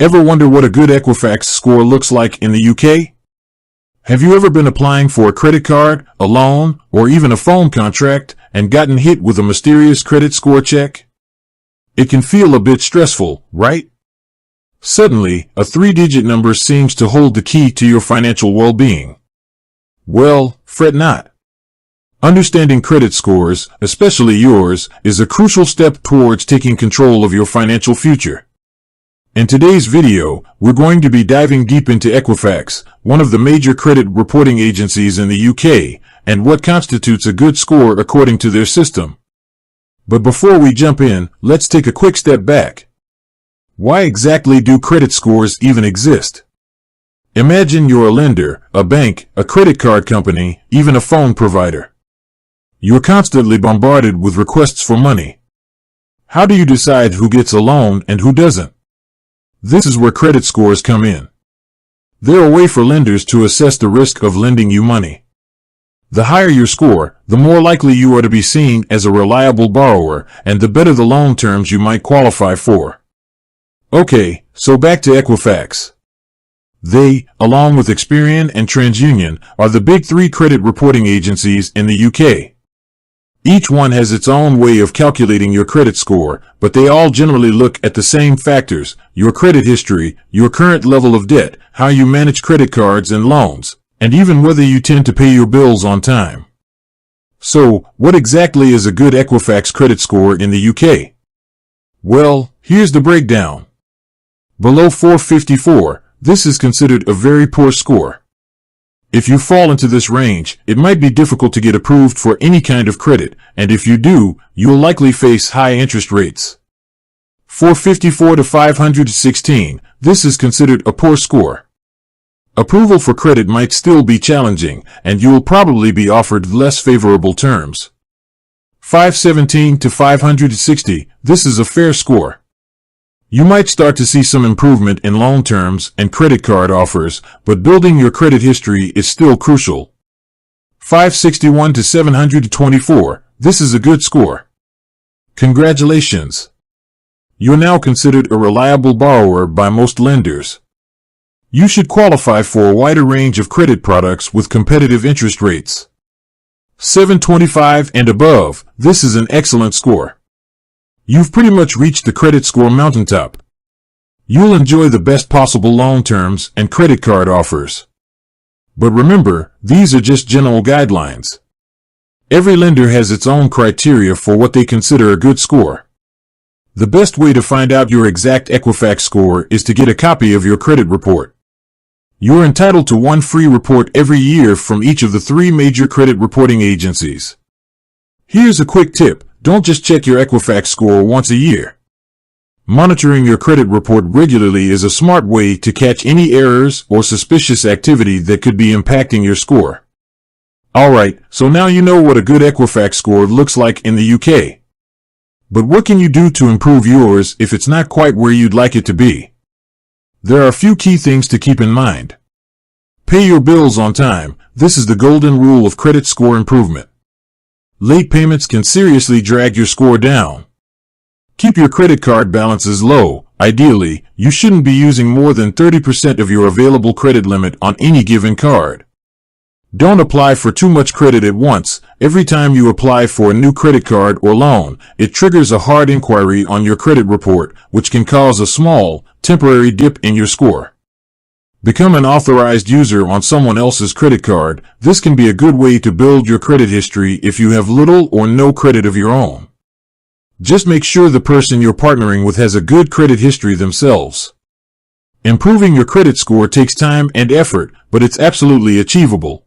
Ever wonder what a good Equifax score looks like in the UK? Have you ever been applying for a credit card, a loan, or even a phone contract and gotten hit with a mysterious credit score check? It can feel a bit stressful, right? Suddenly, a 3-digit number seems to hold the key to your financial well-being. Well, fret not. Understanding credit scores, especially yours, is a crucial step towards taking control of your financial future. In today's video, we're going to be diving deep into Equifax, one of the major credit reporting agencies in the UK, and what constitutes a good score according to their system. But before we jump in, let's take a quick step back. Why exactly do credit scores even exist? Imagine you're a lender, a bank, a credit card company, even a phone provider. You're constantly bombarded with requests for money. How do you decide who gets a loan and who doesn't? This is where credit scores come in. They're a way for lenders to assess the risk of lending you money. The higher your score, the more likely you are to be seen as a reliable borrower, and the better the loan terms you might qualify for. Okay, so back to Equifax. They, along with Experian and TransUnion, are the big three credit reporting agencies in the UK. Each one has its own way of calculating your credit score, but they all generally look at the same factors: your credit history, your current level of debt, how you manage credit cards and loans, and even whether you tend to pay your bills on time. So, what exactly is a good Equifax credit score in the UK? Well, here's the breakdown. Below 454, this is considered a very poor score. If you fall into this range, it might be difficult to get approved for any kind of credit, and if you do, you'll likely face high interest rates. 454 to 516, this is considered a poor score. Approval for credit might still be challenging, and you'll probably be offered less favorable terms. 517 to 560, this is a fair score. You might start to see some improvement in loan terms and credit card offers, but building your credit history is still crucial. 561 to 724, this is a good score. Congratulations! You're now considered a reliable borrower by most lenders. You should qualify for a wider range of credit products with competitive interest rates. 725 and above, this is an excellent score. You've pretty much reached the credit score mountaintop. You'll enjoy the best possible loan terms and credit card offers. But remember, these are just general guidelines. Every lender has its own criteria for what they consider a good score. The best way to find out your exact Equifax score is to get a copy of your credit report. You're entitled to one free report every year from each of the three major credit reporting agencies. Here's a quick tip. Don't just check your Equifax score once a year. Monitoring your credit report regularly is a smart way to catch any errors or suspicious activity that could be impacting your score. Alright, so now you know what a good Equifax score looks like in the UK. But what can you do to improve yours if it's not quite where you'd like it to be? There are a few key things to keep in mind. Pay your bills on time. This is the golden rule of credit score improvement. Late payments can seriously drag your score down. Keep your credit card balances low. Ideally, you shouldn't be using more than 30% of your available credit limit on any given card. Don't apply for too much credit at once. Every time you apply for a new credit card or loan, it triggers a hard inquiry on your credit report, which can cause a small, temporary dip in your score. Become an authorized user on someone else's credit card. This can be a good way to build your credit history if you have little or no credit of your own. Just make sure the person you're partnering with has a good credit history themselves. Improving your credit score takes time and effort, but it's absolutely achievable.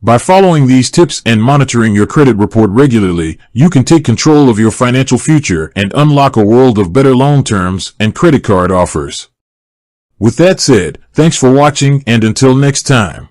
By following these tips and monitoring your credit report regularly, you can take control of your financial future and unlock a world of better loan terms and credit card offers. With that said, thanks for watching, and until next time.